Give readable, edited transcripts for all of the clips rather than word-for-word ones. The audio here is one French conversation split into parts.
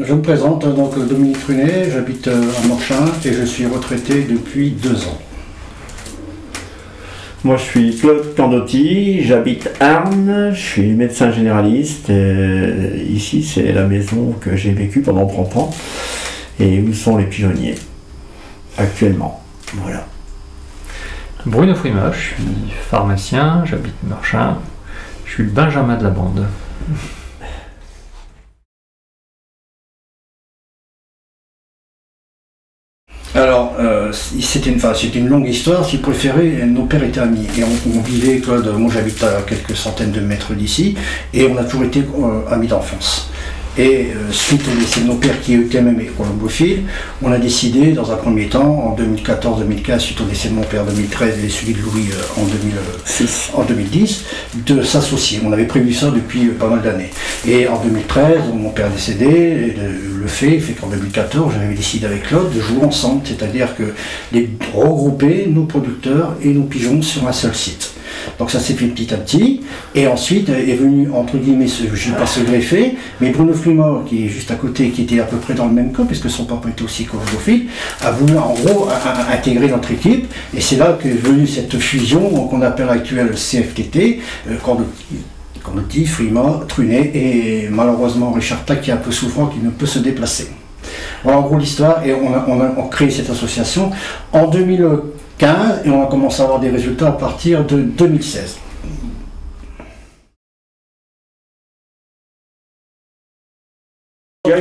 Je me présente, donc Dominique Trunet, j'habite à Morchin et je suis retraité depuis 2 ans. Moi je suis Claude Candotti, j'habite Arnes, je suis médecin généraliste. Et ici c'est la maison que j'ai vécue pendant 30 ans et où sont les pigeonniers actuellement. Voilà. Bruno Frima, je suis pharmacien, j'habite Morchin, je suis le Benjamin de la bande. Alors, c'était une longue histoire, si vous préférez, nos pères étaient amis. Et on vivait, Claude, moi j'habite à quelques centaines de mètres d'ici, et on a toujours été amis d'enfance. Et suite au décès de nos pères qui étaient même colombophiles, on a décidé dans un premier temps, en 2014-2015, suite au décès de mon père en 2013 et celui de Louis en 2010, de s'associer. On avait prévu ça depuis pas mal d'années. Et en 2013, mon père est décédé, et le fait qu'en 2014, j'avais décidé avec Claude de jouer ensemble, c'est-à-dire que les regrouper nos producteurs et nos pigeons sur un seul site. Donc ça s'est fait petit à petit, et ensuite est venu, entre guillemets, je ne dis pas se greffer, mais Bruno Frima, qui est juste à côté, qui était à peu près dans le même cas, puisque son papa était aussi colombophile, a voulu en gros intégrer notre équipe, et c'est là qu'est venue cette fusion qu'on appelle actuelle CFTT, Candotti, Frima, Trunet, et malheureusement Richard Tac qui est un peu souffrant, qui ne peut se déplacer. Voilà en gros l'histoire, et on a créé cette association en 2015, et on a commencé à avoir des résultats à partir de 2016.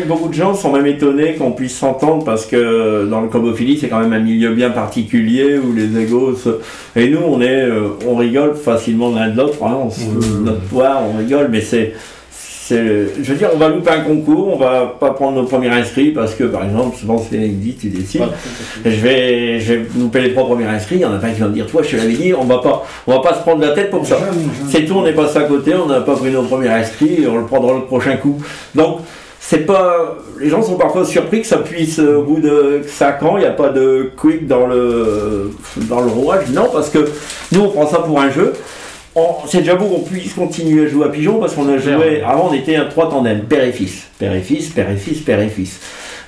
Beaucoup de gens sont même étonnés qu'on puisse s'entendre parce que dans le combophilie c'est quand même un milieu bien particulier où les égos et nous on rigole facilement l'un de l'autre, hein, notre poire, on rigole, mais je veux dire, on va louper un concours, on va pas prendre nos premiers inscrits parce que, par exemple, souvent c'est dit, tu décides. Je vais louper les 3 premiers inscrits, il y en a pas qui vont me dire, toi, je te l'avais dit, on va pas se prendre la tête pour ça. C'est tout, on est passé à côté, on n'a pas pris nos premiers inscrits et on le prendra le prochain coup. Donc, c'est pas. Les gens sont parfois surpris que ça puisse, au bout de 5 ans, il n'y a pas de quick dans le rouage. Non, parce que nous, on prend ça pour un jeu. C'est déjà beau qu'on puisse continuer à jouer à pigeon parce qu'on a joué, avant on était un 3 tandems, père et fils, père et fils, père et fils, père et fils.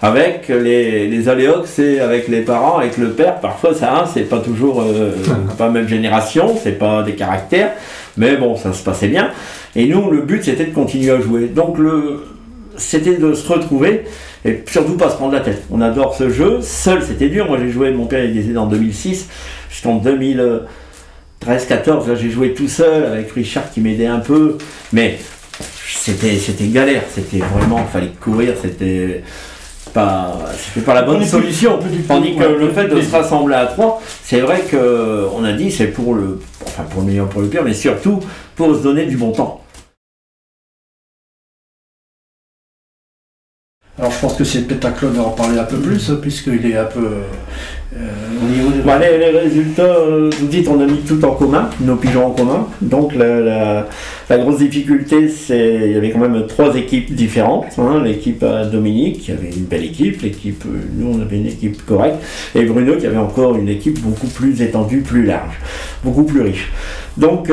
Avec les aléox, c'est avec les parents, avec le père, parfois ça, c'est pas toujours, pas même génération, c'est pas des caractères, mais bon, ça se passait bien. Et nous, le but c'était de continuer à jouer. Donc c'était de se retrouver et surtout pas se prendre la tête. On adore ce jeu, seul c'était dur, moi j'ai joué, mon père est décédé en 2006, jusqu'en 2013-14, là j'ai joué tout seul avec Richard qui m'aidait un peu, mais c'était galère, c'était vraiment, il fallait courir, c'était pas la bonne solution. Tandis que le fait de se rassembler à 3, c'est vrai qu'on a dit c'est pour le meilleur, pour le pire, mais surtout pour se donner du bon temps. Alors je pense que c'est peut-être à Claude d'en parler un peu plus, puisqu'il est un peu au niveau des... Les résultats, vous dites, on a mis tout en commun, nos pigeons en commun. Donc la grosse difficulté, c'est il y avait quand même 3 équipes différentes. Hein. L'équipe à Dominique, qui avait une belle équipe, nous on avait une équipe correcte, et Bruno qui avait encore une équipe beaucoup plus étendue, plus large, beaucoup plus riche. Donc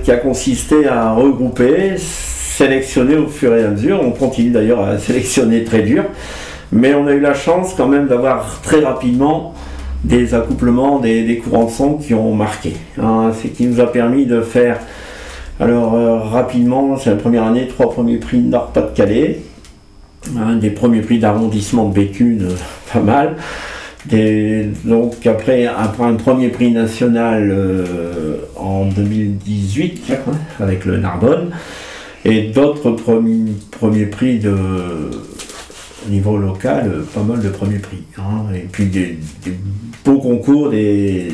qui a consisté à regrouper, sélectionner au fur et à mesure. On continue d'ailleurs à sélectionner très dur, mais on a eu la chance quand même d'avoir très rapidement des accouplements, des courants de son qui ont marqué. Hein, ce qui nous a permis de faire, alors rapidement, c'est la première année, 3 premiers prix Nord-Pas-de-Calais, des premiers prix d'arrondissement de Béthune, pas mal. Donc après un premier prix national en 2018 avec le Narbonne. Et d'autres premiers prix au niveau local, pas mal de premiers prix. Hein, et puis des beaux concours, des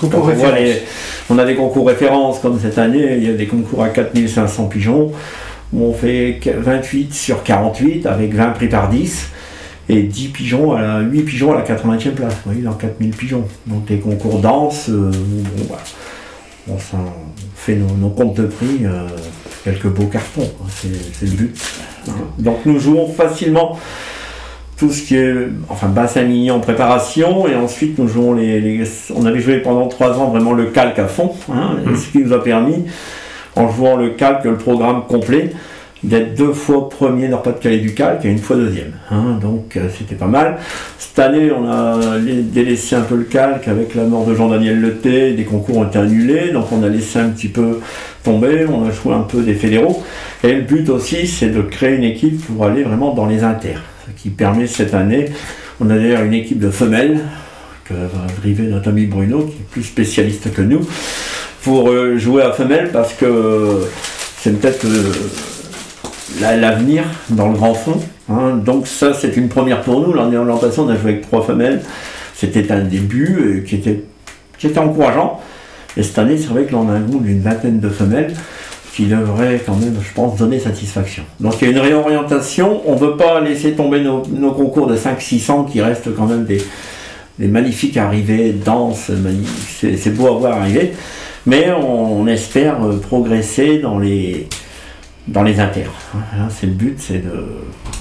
concours références. On a des concours références comme cette année, il y a des concours à 4500 pigeons, où on fait 28 sur 48 avec 20 prix par 10. Et 8 pigeons à la 80e place, vous voyez, dans 4000 pigeons. Donc des concours danse, voilà. On fait nos comptes de prix, quelques beaux cartons, c'est le but. Donc nous jouons facilement tout ce qui est bassin mignon en préparation, et ensuite nous jouons on avait joué pendant 3 ans vraiment le calque à fond, ce qui nous a permis, en jouant le calque, le programme complet, d'être 2 fois premier Nord-Pas-de-Calais du calque et 1 fois deuxième. Hein, donc c'était pas mal. Cette année, on a délaissé un peu le calque avec la mort de Jean-Daniel Leté, des concours ont été annulés, donc on a laissé un petit peu tomber, on a joué un peu des fédéraux. Et le but aussi, c'est de créer une équipe pour aller vraiment dans les inters. Ce qui permet cette année, on a d'ailleurs une équipe de femelles, que va driver notre ami Bruno, qui est plus spécialiste que nous, pour jouer à femelles, parce que c'est peut-être l'avenir dans le grand fond. Hein. Donc ça, c'est une première pour nous. L'an passé, on a joué avec 3 femelles. C'était un début qui était encourageant. Et cette année, c'est vrai que là, on a un groupe d'une 20aine de femelles qui devrait quand même, je pense, donner satisfaction. Donc il y a une réorientation. On ne veut pas laisser tomber nos concours de 500-600 qui restent quand même des magnifiques arrivées, denses, c'est beau à voir arriver. Mais on espère progresser dans les inters. Hein, c'est le but, c'est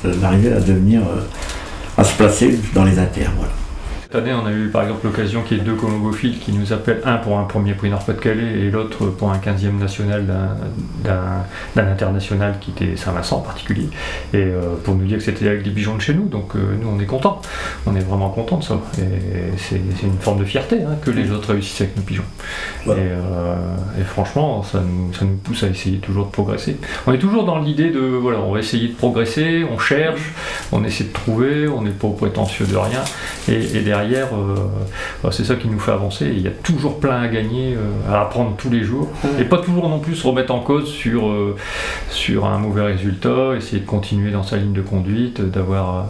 d'arriver à se placer dans les inters. Voilà. Cette année, on a eu par exemple l'occasion qu'il y ait 2 colombophiles qui nous appellent, un pour un premier prix Nord-Pas-de-Calais et l'autre pour un 15e national d'un international qui était Saint-Vincent en particulier, et pour nous dire que c'était avec des pigeons de chez nous. Donc nous, on est contents, on est vraiment contents de ça, et c'est une forme de fierté hein, que les autres réussissent avec nos pigeons. Ouais. Et franchement, ça nous pousse à essayer toujours de progresser. On est toujours dans l'idée de, voilà, on va essayer de progresser, on cherche, on essaie de trouver, on n'est pas prétentieux de rien, et derrière, c'est ça qui nous fait avancer. Il y a toujours plein à gagner, à apprendre tous les jours, et pas toujours non plus se remettre en cause sur un mauvais résultat, essayer de continuer dans sa ligne de conduite, d'avoir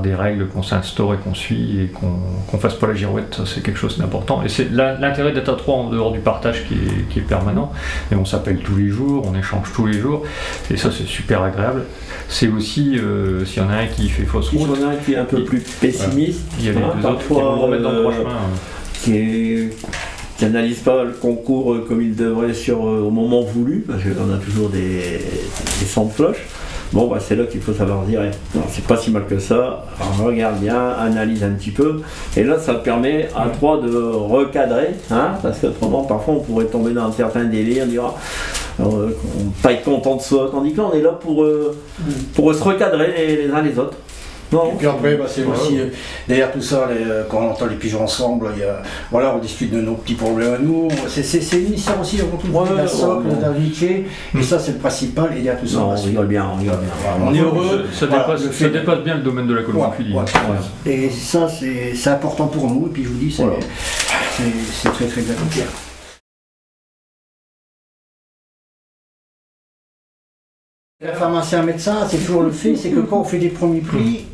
des règles qu'on s'instaure et qu'on suit, et qu'on fasse pas la girouette. Ça, c'est quelque chose d'important, et c'est l'intérêt d'être à 3 en dehors du partage qui est permanent, et on s'appelle tous les jours, on échange tous les jours, et ça, c'est super agréable. C'est aussi, s'il y en a un qui fait fausse route, s'il y en a un qui est un peu plus pessimiste, il y a les 2 autres qui vont remettre dans le droit chemin. Qui n'analyse pas le concours comme il devrait au moment voulu, parce qu'on a toujours des sons de cloche. Bon, bah, c'est là qu'il faut savoir dire, c'est pas si mal que ça, regarde bien, analyse un petit peu, et là ça permet à 3 de recadrer, hein, parce qu'autrement parfois on pourrait tomber dans un certain délire, on dira pas être content de soi, tandis que là on est là pour se recadrer les uns les autres. Non. Et puis après, c'est aussi, derrière tout ça, quand on entend les pigeons ensemble, voilà, on discute de nos petits problèmes à nous. C'est une histoire aussi, on retrouve la socle, l'amitié, et ça c'est le principal, et derrière tout ça, on rigole bien. On est heureux. Ça dépasse bien le domaine de la colombophilie. Et ça, c'est important pour nous, et puis je vous dis, c'est très très bien. Un pharmacien, un médecin, c'est toujours le fait, c'est que quand on fait des premiers prix,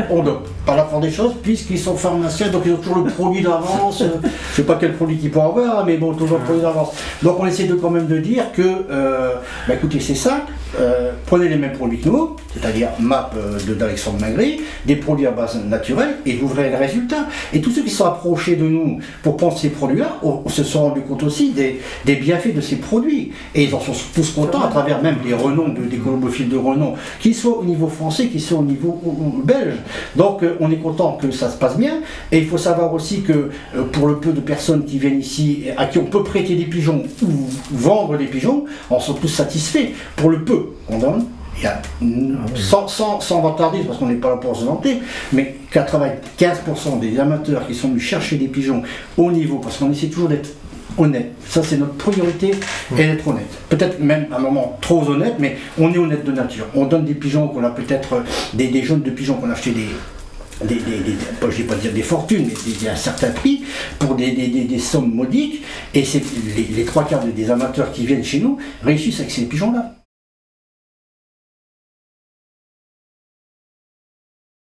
on doit par la force des choses, puisqu'ils sont pharmaciens, donc ils ont toujours le produit d'avance. Je ne sais pas quel produit qu'ils pourront avoir, mais bon, toujours le produit d'avance. Donc on essaie quand même de dire que, écoutez, c'est simple, prenez les mêmes produits que nous, c'est-à-dire MAP d'Alexandre Magri, des produits à base naturelle, et vous verrez le résultat. Et tous ceux qui sont approchés de nous pour prendre ces produits-là, se sont rendus compte aussi des bienfaits de ces produits. Et ils en sont tous contents à travers même les renoms des colombophiles de renom, qu'ils soient au niveau français, qu'ils soient au niveau belge. Donc on est content que ça se passe bien. Et il faut savoir aussi que pour le peu de personnes qui viennent ici, à qui on peut prêter des pigeons ou vendre des pigeons, on sont tous satisfaits. Pour le peu qu'on donne, il y a, sans vantardisme, parce qu'on n'est pas là pour se vanter, mais 95% des amateurs qui sont venus chercher des pigeons au niveau, parce qu'on essaie toujours d'être honnête. Ça, c'est notre priorité, et d'être honnête. Peut-être même à un moment trop honnête, mais on est honnête de nature. On donne des pigeons qu'on a peut-être, des jeunes de pigeons qu'on a acheté je ne vais pas dire des fortunes, mais un certain prix, pour des sommes modiques, et les 3 quarts des amateurs qui viennent chez nous réussissent avec ces pigeons-là.